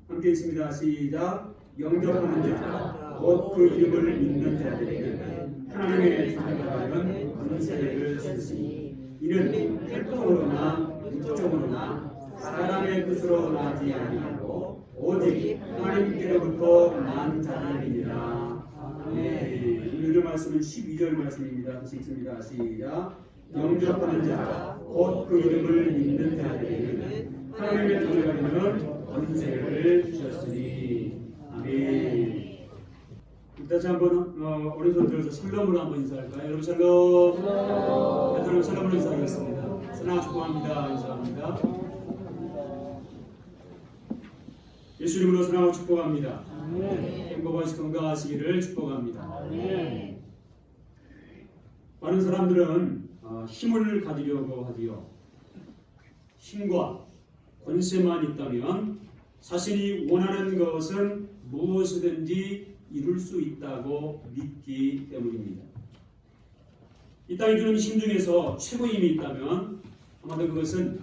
함께 있습니다. 시작. 영접하는 자, 곧 그 이름을 믿는 자들에게는 하나님의 자녀가 되는 권세를 주시니 이는 혈통으로나 육적으로나 사람의 뜻으로 나지 아니하고 오직 하나님께로부터 난 자들이니라. 아멘. 오늘 말씀은 12절 말씀입니다. 다시 읽습니다. 시작. 영접하는 자, 곧 그 이름을 믿는 자들에게는 하나님의 자녀가 되는 권세를 주셨으니. 아멘. 다시 한번 오른손 들어서 샬롬으로 한번 인사할까요? 여러분 샬롬. 여러분 샬롬으로 인사하겠습니다. 사랑하고 축복합니다. 인사합니다. 예수 이름으로 사랑하고 축복합니다. 행복하시고 건강하시기를 축복합니다. 많은 사람들은 힘을 가지려고 하지요. 힘과 권세만 있다면 자신이 원하는 것은 무엇이든지 이룰 수 있다고 믿기 때문입니다. 이 땅이 주는 힘 중에서 최고의 힘이 있다면 아마도 그것은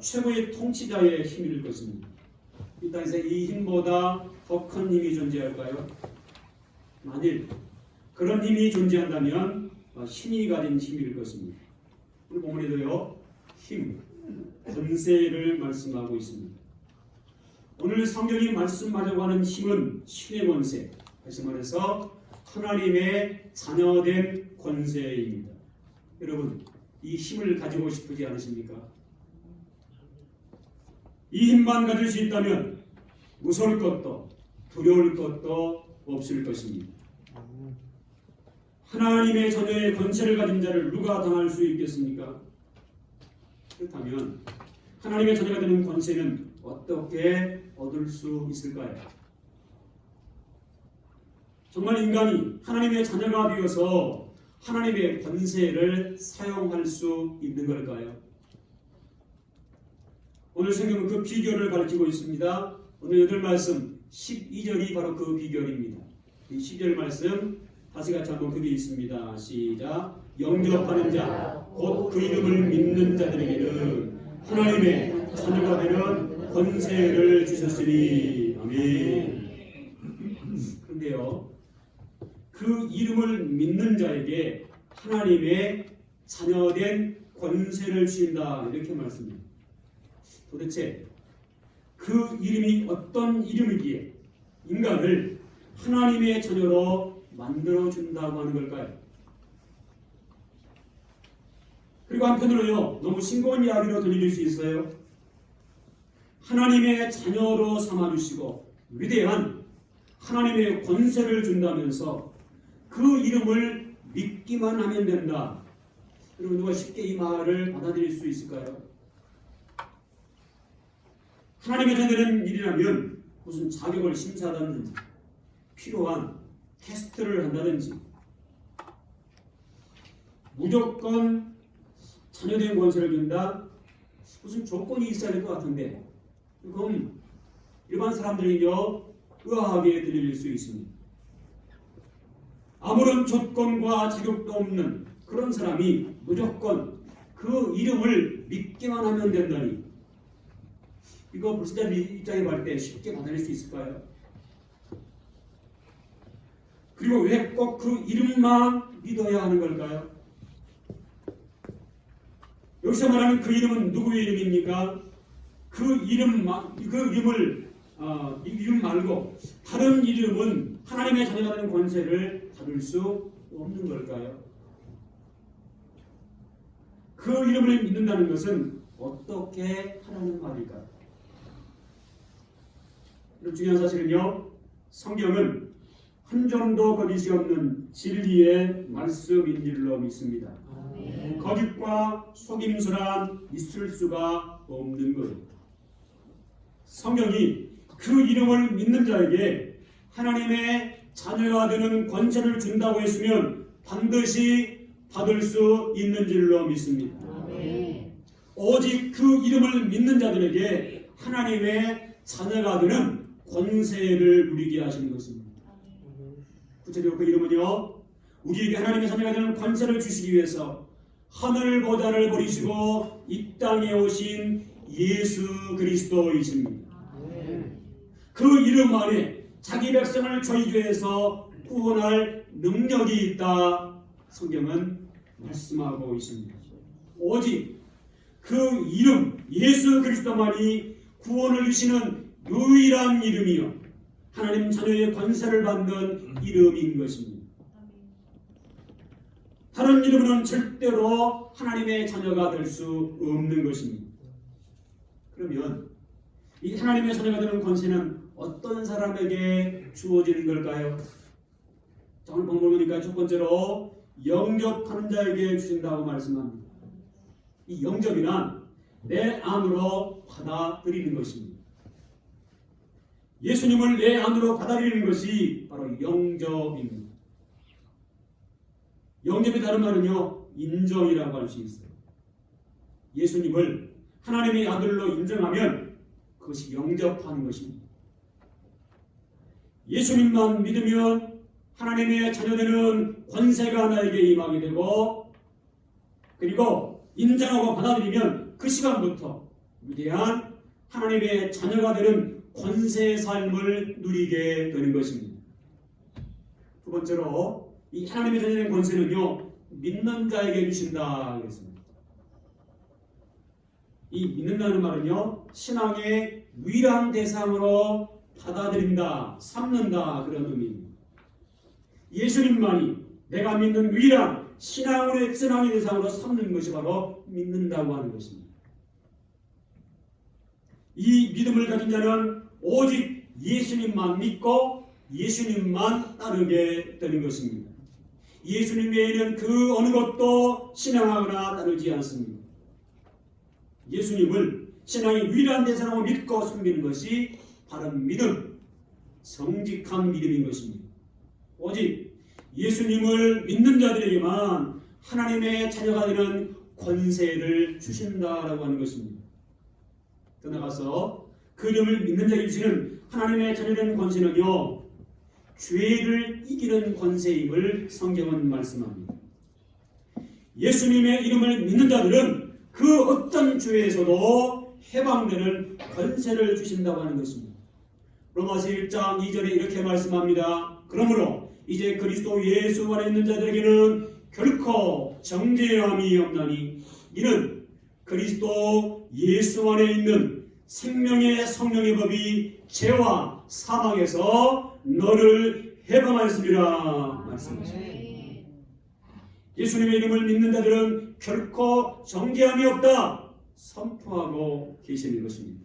최고의 통치자의 힘일 것입니다. 이 땅에서 이 힘보다 더 큰 힘이 존재할까요? 만일 그런 힘이 존재한다면 신이 가진 힘일 것입니다. 오늘 본문에도요, 힘, 권세를 말씀하고 있습니다. 오늘 성경이 말씀하려고 하는 힘은 신의 권세, 다시 말해서 하나님의 자녀된 권세입니다. 여러분, 이 힘을 가지고 싶지 않으십니까? 이 힘만 가질 수 있다면 무서울 것도 두려울 것도 없을 것입니다. 하나님의 자녀의 권세를 가진 자를 누가 당할 수 있겠습니까? 그렇다면 하나님의 자녀가 되는 권세는 어떻게 얻을 수 있을까요? 정말 인간이 하나님의 자녀가 되어서 하나님의 권세를 사용할 수 있는 걸까요? 오늘 성경은 그 비결을 가르치고 있습니다. 오늘 8 말씀 12절이 바로 그 비결입니다. 이 12절 말씀 다시 같이 한번 그게 있습니다. 시작. 영접하는 자, 곧 그 이름을 믿는 자들에게는 하나님의 자녀가 되는 권세를 주셨으니. 아멘. 그런데요, 그 이름을 믿는 자에게 하나님의 자녀된 권세를 주신다, 이렇게 말씀합니다. 도대체 그 이름이 어떤 이름이기에 인간을 하나님의 자녀로 만들어준다고 하는 걸까요? 그리고 한편으로요, 너무 싱거운 이야기로 들릴 수 있어요. 하나님의 자녀로 삼아주시고 위대한 하나님의 권세를 준다면서 그 이름을 믿기만 하면 된다. 여러분, 누가 쉽게 이 말을 받아들일 수 있을까요? 하나님의 자녀는 일이라면 무슨 자격을 심사하든지 필요한 테스트를 한다든지 무조건 자녀된 권세를 준다? 무슨 조건이 있어야 될 것 같은데 그럼 일반 사람들은요, 의아하게 들릴 수 있습니다. 아무런 조건과 자격도 없는 그런 사람이 무조건 그 이름을 믿기만 하면 된다니, 이거 불신자들 입장에 봤을 때 쉽게 받아들일 수 있을까요? 그리고 왜 꼭 그 이름만 믿어야 하는 걸까요? 여기서 말하는 그 이름은 누구의 이름입니까? 그 이름 말고 다른 이름은 하나님의 자녀가 되는 권세를 받을 수 없는 걸까요? 그 이름을 믿는다는 것은 어떻게 하라는 말일까요? 중요한 사실은요, 성경은 한 점도 거짓이 없는 진리의 말씀인 줄로 믿습니다. 거짓과 속임수란 있을 수가 없는 것입니다. 성경이 그 이름을 믿는 자에게 하나님의 자녀가 되는 권세를 준다고 했으면 반드시 받을 수 있는 줄로 믿습니다. 오직 그 이름을 믿는 자들에게 하나님의 자녀가 되는 권세를 누리게 하시는 것입니다. 구체적으로 그 이름은요, 우리에게 하나님의 자녀가 되는 권세를 주시기 위해서 하늘 보좌를 버리시고 이 땅에 오신 예수 그리스도이십니다. 그 이름 안에 자기 백성을 저희 죄에서 구원할 능력이 있다. 성경은 말씀하고 있습니다. 오직 그 이름 예수 그리스도만이 구원을 주시는 유일한 이름이요 하나님 자녀의 권세를 받는 이름인 것입니다. 다른 이름은 절대로 하나님의 자녀가 될 수 없는 것입니다. 그러면 이 하나님의 자녀가 되는 권세는 어떤 사람에게 주어지는 걸까요? 자, 오늘 본문 보니까 첫 번째로 영접하는 자에게 주신다고 말씀합니다. 이 영접이란 내 안으로 받아들이는 것입니다. 예수님을 내 안으로 받아들이는 것이 바로 영접입니다. 영접의 다른 말은요, 인정이라고 할 수 있어요. 예수님을 하나님의 아들로 인정하면 그것이 영접하는 것입니다. 예수님만 믿으면 하나님의 자녀되는 권세가 나에게 임하게 되고, 그리고 인정하고 받아들이면 그 시간부터 위대한 하나님의 자녀가 되는 권세의 삶을 누리게 되는 것입니다. 두 번째로 이 하나님의 자녀된 권세는요, 믿는 자에게 주신다 그랬습니다. 이 믿는다는 말은요, 신앙의 유일한 대상으로 받아들인다, 삼는다 그런 의미입니다. 예수님만이 내가 믿는 유일한 신앙의 대상으로 삼는 것이 바로 믿는다고 하는 것입니다. 이 믿음을 가진 자는 오직 예수님만 믿고 예수님만 따르게 되는 것입니다. 예수님 외에는 그 어느 것도 신앙하거나 따르지 않습니다. 예수님을 신앙의 유일한 대상으로 믿고 섬기는 것이 바른 믿음, 정직한 믿음인 것입니다. 오직 예수님을 믿는 자들에게만 하나님의 자녀가 되는 권세를 주신다라고 하는 것입니다. 더 나아가서 그 이름을 믿는 자에게 주시는 하나님의 자녀된 권세는요, 죄를 이기는 권세임을 성경은 말씀합니다. 예수님의 이름을 믿는 자들은 그 어떤 죄에서도 해방되는 권세를 주신다고 하는 것입니다. 로마서 1장 2절에 이렇게 말씀합니다. 그러므로 이제 그리스도 예수 안에 있는 자들에게는 결코 정죄함이 없나니 이는 그리스도 예수 안에 있는 생명의 성령의 법이 죄와 사망에서 너를 해방하였습니다. 말씀하십니다. 예수님의 이름을 믿는 자들은 결코 정죄함이 없다 선포하고 계시는 것입니다.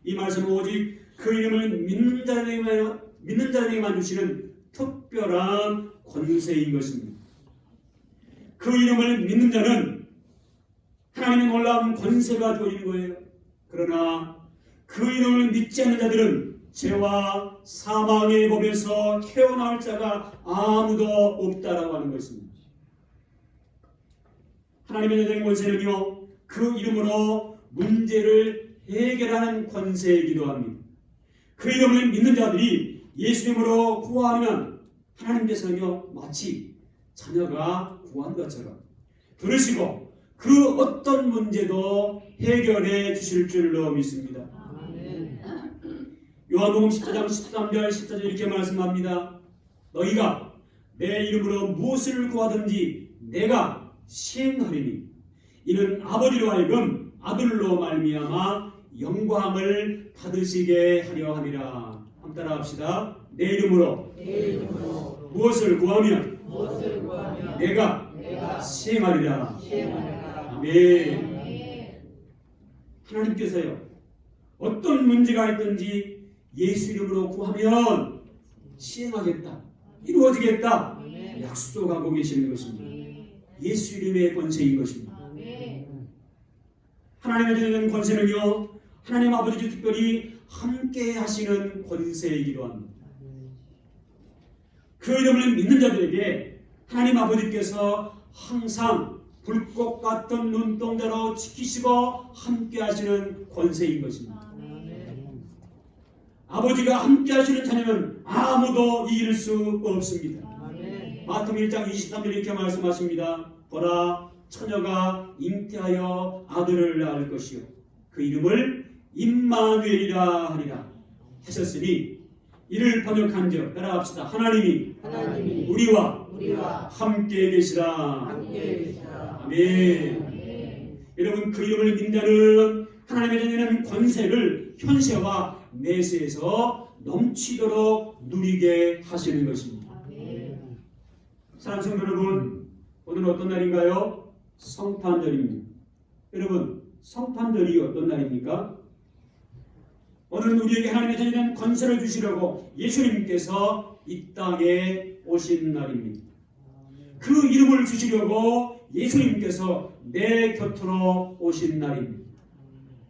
이 말씀은 오직 그 이름을 믿는 자에게만 주시는 특별한 권세인 것입니다. 그 이름을 믿는 자는 하나님의 놀라운 권세가 주어지는 거예요. 그러나 그 이름을 믿지 않는 자들은 죄와 사망의 법에서 헤어나올 자가 아무도 없다라고 하는 것입니다. 하나님의 자녀된 권세는요, 그 이름으로 문제를 해결하는 권세이기도 합니다. 그 이름을 믿는 자들이 예수님으로 구하면 하나님께서는요, 마치 자녀가 구한 것처럼 들으시고 그 어떤 문제도 해결해 주실 줄로 믿습니다. 요한복음 14장 13절 14절 이렇게 말씀합니다. 너희가 내 이름으로 무엇을 구하든지 내가 시행하리니 이는 아버지로 하여금 아들로 말미암아 영광을 받으시게 하려 함이라. 한번 따라합시다. 내 이름으로 무엇을 구하면 내가 시행하리라. 아멘. 하나님께서요, 어떤 문제가 있든지 예수 이름으로 구하면 시행하겠다, 이루어지겠다 약속하고 계시는 것입니다. 예수 이름의 권세인 것입니다. 하나님의 주는 권세는요, 하나님 아버지 특별히 함께 하시는 권세이기도 합니다. 그 이름을 믿는 자들에게 하나님 아버지께서 항상 불꽃 같은 눈동자로 지키시고 함께 하시는 권세인 것입니다. 아버지가 함께 하시는 자녀는 아무도 이길 수 없습니다. 마태복음 1장 23절 이렇게 말씀하십니다. 보라, 처녀가 잉태하여 아들을 낳을 것이요 그 이름을 임마누엘이라 하리라. 하셨으니 이를 번역한즉 따라합시다. 하나님이 하나님이 우리와 우리와 함께 계시라. 함께 계시라. 아멘. 아멘. 여러분, 그 이름을 믿는 하나님의 자녀는 권세를 현세와 내세에서 넘치도록 누리게 하시는 것입니다. 아멘. 사랑하는 성도 여러분, 오늘은 어떤 날인가요? 성탄절입니다. 여러분, 성탄절이 어떤 날입니까? 오늘은 우리에게 하나님의 자녀는 권세를 주시려고 예수님께서 이 땅에 오신 날입니다. 그 이름을 주시려고 예수님께서 내 곁으로 오신 날입니다.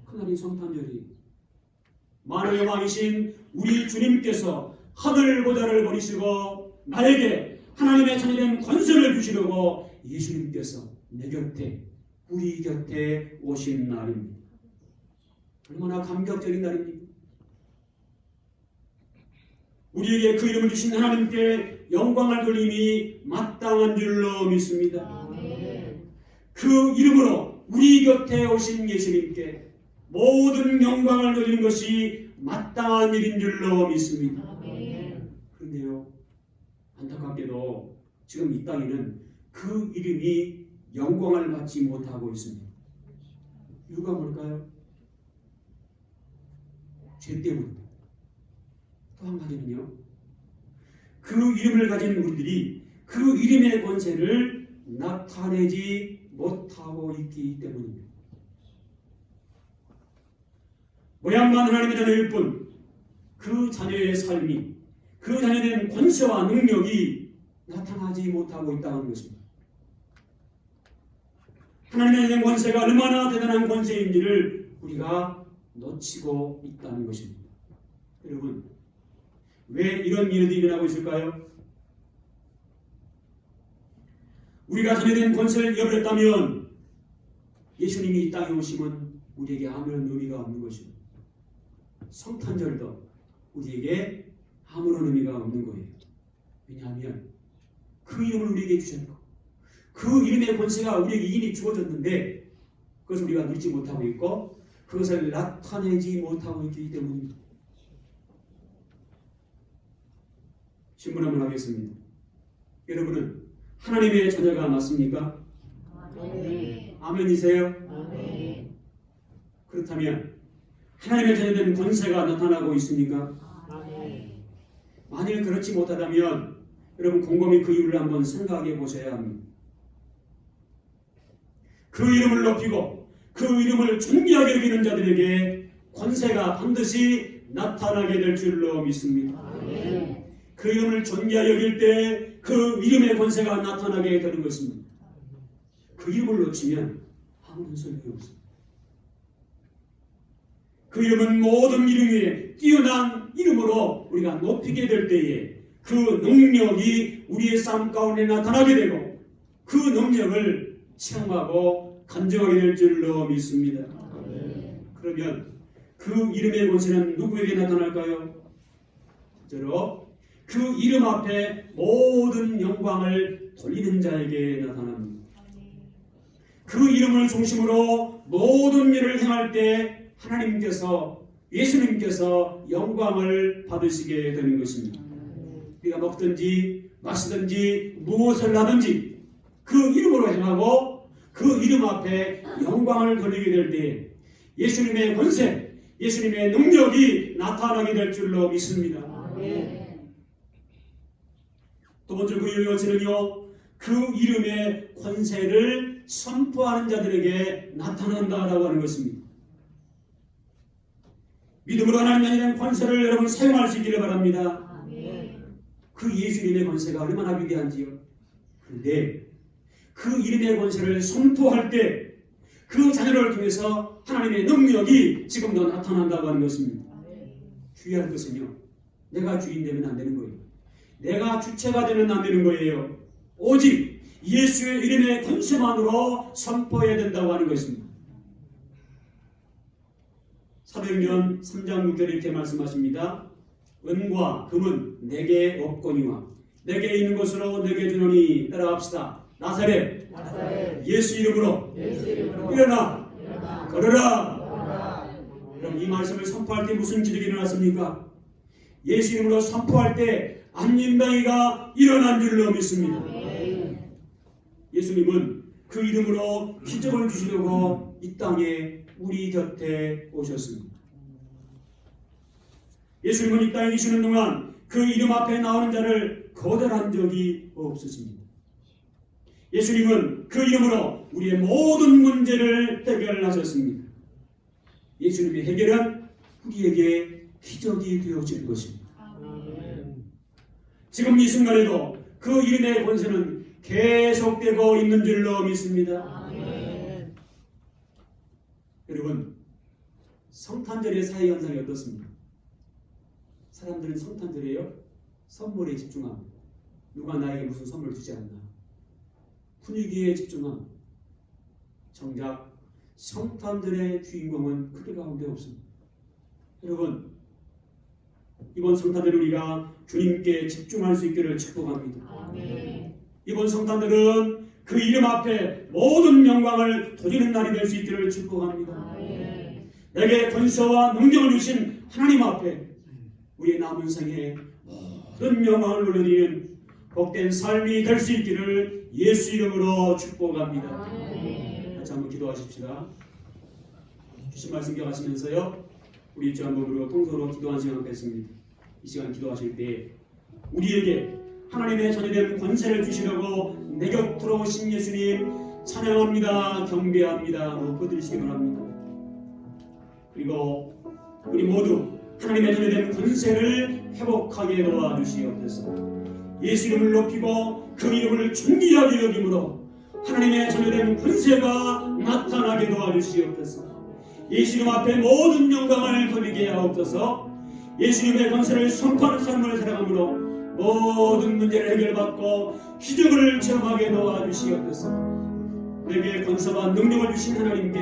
그날이 성탄절이에요. 만왕의 왕이신 우리 주님께서 하늘 보좌를 버리시고 나에게 하나님의 자녀된 권세를 주시려고 예수님께서 내 곁에, 우리 곁에 오신 날입니다. 얼마나 감격적인 날입니까? 우리에게 그 이름을 주신 하나님께 영광을 돌림이 마땅한 줄로 믿습니다. 그 이름으로 우리 곁에 오신 예수님께 모든 영광을 돌리는 것이 마땅한 일인 줄로 믿습니다. 그런데요, 안타깝게도 지금 이 땅에는 그 이름이 영광을 받지 못하고 있습니다. 이유가 뭘까요? 죄 때문입니다. 또 한 가지는요, 그 이름을 가진 우리들이 그 이름의 권세를 나타내지 못하고 있기 때문입니다. 모양만 하나님의 자녀일 뿐 그 자녀의 삶이, 그 자녀된 권세와 능력이 나타나지 못하고 있다는 것입니다. 하나님의 자녀의 권세가 얼마나 대단한 권세인지를 우리가 놓치고 있다는 것입니다. 여러분, 왜 이런 일들이 일어나고 있을까요? 우리가 자녀된 권세를 잃어버렸다면 예수님이 이 땅에 오시면 우리에게 아무런 의미가 없는 것입니다. 성탄절도 우리에게 아무런 의미가 없는 거예요. 왜냐하면 그 이름을 우리에게 주셨고 그 이름의 권세가 우리에게 이미 주어졌는데 그것을 우리가 누리지 못하고 있고 그것을 나타내지 못하고 있기 때문입니다. 질문 한번 하겠습니다. 여러분은 하나님의 자녀가 맞습니까? 아멘. 아멘이세요? 아멘. 그렇다면 하나님의 자녀된 권세가 나타나고 있습니까? 아멘. 만일 그렇지 못하다면 여러분 곰곰이 그 이유를 한번 생각해 보셔야 합니다. 그 이름을 높이고 그 이름을 존귀하게 여기는 자들에게 권세가 반드시 나타나게 될 줄로 믿습니다. 아멘. 그 이름을 존귀하게 여길 때 그 이름의 권세가 나타나게 되는 것입니다. 그 이름을 놓치면 아무런 소용이 없습니다. 그 이름은 모든 이름 위에 뛰어난 이름으로 우리가 높이게 될 때에 그 능력이 우리의 삶 가운데 나타나게 되고 그 능력을 체험하고 간증하게 될 줄로 믿습니다. 그러면 그 이름의 권세는 누구에게 나타날까요? 첫째로 그 이름 앞에 모든 영광을 돌리는 자에게 나타납니다. 그 이름을 중심으로 모든 일을 행할 때 하나님께서, 예수님께서 영광을 받으시게 되는 것입니다. 우리가 먹든지 마시든지 무엇을 하든지 그 이름으로 행하고 그 이름 앞에 영광을 돌리게 될 때 예수님의 권세, 예수님의 능력이 나타나게 될 줄로 믿습니다. 두 번째 그 이름의 권세는요, 그 이름의 권세를 선포하는 자들에게 나타난다라고 하는 것입니다. 믿음으로 하나님의 자녀된 권세를 여러분 사용할 수 있기를 바랍니다. 그 예수님의 권세가 얼마나 위대한지요. 그런데 그 이름의 권세를 선포할 때 그 자녀를 통해서 하나님의 능력이 지금도 나타난다고 하는 것입니다. 주의할 것은요, 내가 주인 되면 안 되는 거예요. 내가 주체가 되면 안 되는 거예요. 오직 예수의 이름의 권세만으로 선포해야 된다고 하는 것입니다. 사도행전 3장 6절에 이렇게 말씀하십니다. 은과 금은 내게 없거니와 내게 있는 것으로 내게 주노니 따라합시다. 나사렛 예수 이름으로 일어나 걸어라. 그럼 이 말씀을 선포할 때 무슨 기적이 일어났습니까? 예수 이름으로 선포할 때 안림당이가 일어난 줄로 믿습니다. 예수님은 그 이름으로 기적을 주시려고 이 땅에 우리 곁에 오셨습니다. 예수님은 이 땅에 계시는 동안 그 이름 앞에 나오는 자를 거절한 적이 없으십니다. 예수님은 그 이름으로 우리의 모든 문제를 해결하셨습니다. 예수님의 해결은 우리에게 기적이 되어질 것입니다. 지금 이 순간에도 그 이름의 권세는 계속되고 있는 줄로 믿습니다. 여러분, 성탄절의 사회 현상이 어떻습니까? 사람들은 성탄절에요 선물에 집중합니다. 누가 나에게 무슨 선물 주지 않나, 분위기에 집중합니다. 정작 성탄절의 주인공은 그들 가운데 없습니다. 여러분, 이번 성탄절 우리가 주님께 집중할 수 있기를 축복합니다. 이번 성탄절은 그 이름 앞에 모든 영광을 돌리는 날이 될 수 있기를 축복합니다. 내게 권세와 능력을 주신 하나님 앞에 우리의 남은 생에 모든 영광을 돌려드리는 복된 삶이 될 수 있기를 예수 이름으로 축복합니다. 같이 한번 기도하십시다. 주신 말씀 기억하시면서요, 우리 주 한번으로 통서로 기도하는 시간을 갖겠습니다. 이 시간 기도하실 때 우리에게 하나님의 자녀된 권세를 주시려고 내 곁으로 오신 예수님 찬양합니다. 경배합니다. 높여드리시기 바랍니다. 그리고 우리 모두 하나님의 자녀된 권세를 회복하게 도와주시옵소서. 예수 이름을 높이고 그 이름을 존귀하게 여김으로 하나님의 자녀된 권세가 나타나게 도와주시옵소서. 예수 이름 앞에 모든 영광을 돌리게 하옵소서. 예수 이름의 권세를 선포하는 삶을 살아감으로 모든 문제를 해결받고 기적을 체험하게 도와주시옵소서. 내게 권세와 능력을 주신 하나님께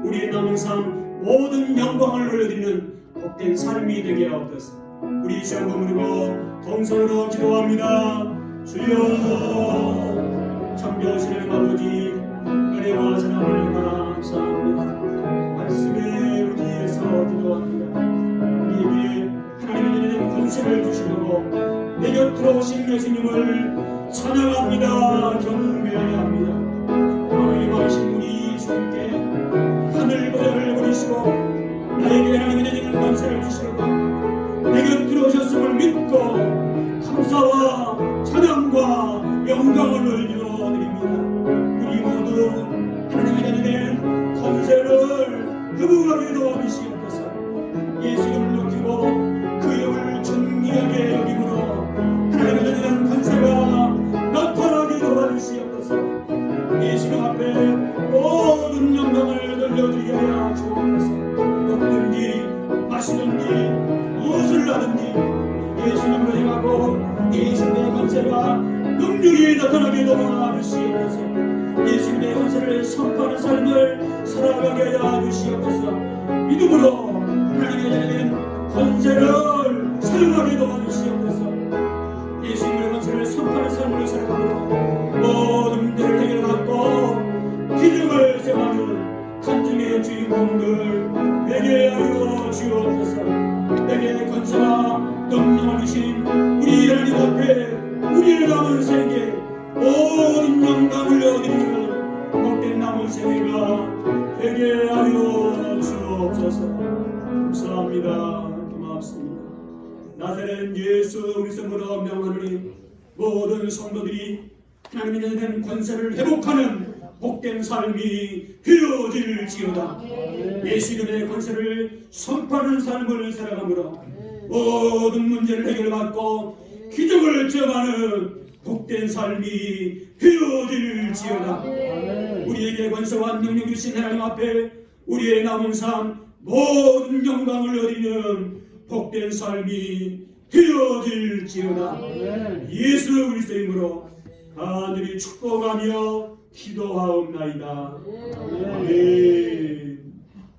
우리의 남은 삶 모든 영광을 올려드리는 복된 삶이 되게 하옵소서. 우리 시간 머무르고 동성으로 기도합니다. 주여, 참 좋으신 하나님 아버지, 은혜와 사랑을 감사합니다. 말씀의 의지에서 기도합니다. 우리에게 하나님의 은혜는 권세를 주시려고 내 곁으로 오신 예수님을 찬양합니다. 경배합니다. 하나님 하신 우리 주님께 하늘보다를 버리시고 나에게 하나님의 은혜는 권세를 주시려고 내 곁으로 오셨음을 믿고 감사와 찬양과 영광을 올려드립니다. 우리 모두 하나님의 은혜는 권세를 회복하게 도와주시옵소서. 예수 이름을 높이고 그 이름을 존귀하게 여김으로 하나님의 은혜는 권세가 나타나게 도와주시옵소서. 예수 이름 앞에 모든 영광을 돌려드리게 하여 주옵소서. 먹든지 마시든지 무엇을 하든지 예수님으로 행하고 예수님의 권세가 능력이 나타나게 도와주시옵소서. 예수님의 권세를 선포하는 삶을 살아가게 하여 주시옵소서. 믿음으로 하나님의 자녀된 권세를 사용하게 도와주시옵소서. 예수님의 권세를 선포하는 삶을 살아가므로 모든 문제를 해결받고 기적을 세워하는 간증의 주인공들 되게 하여 주옵소서. 내게 권세와 능력을 주신 우리 하나님 앞에 우리의 남은 생에 모든 영광을 얻으리는 복된 남은 생애가 되게 하여 주옵소서. 감사합니다. 고맙습니다. 나사렛 예수 그리스도로 명하노니 모든 성도들이 하나님의 자녀된 권세를 회복하는 복된 삶이 되어질지어다. 예수 이름의 권세를 선포하는 삶을 살아가므로 모든 문제를 해결받고 기적을 체험하는 복된 삶이 되어질지어다. 우리에게 권세와 능력 주신 하나님 앞에 우리의 남은 삶 모든 영광을 얻는 복된 삶이 되어질지어다. 예수 그리스도의 이름으로 간절히 축복하며 기도하옵나이다. 아멘.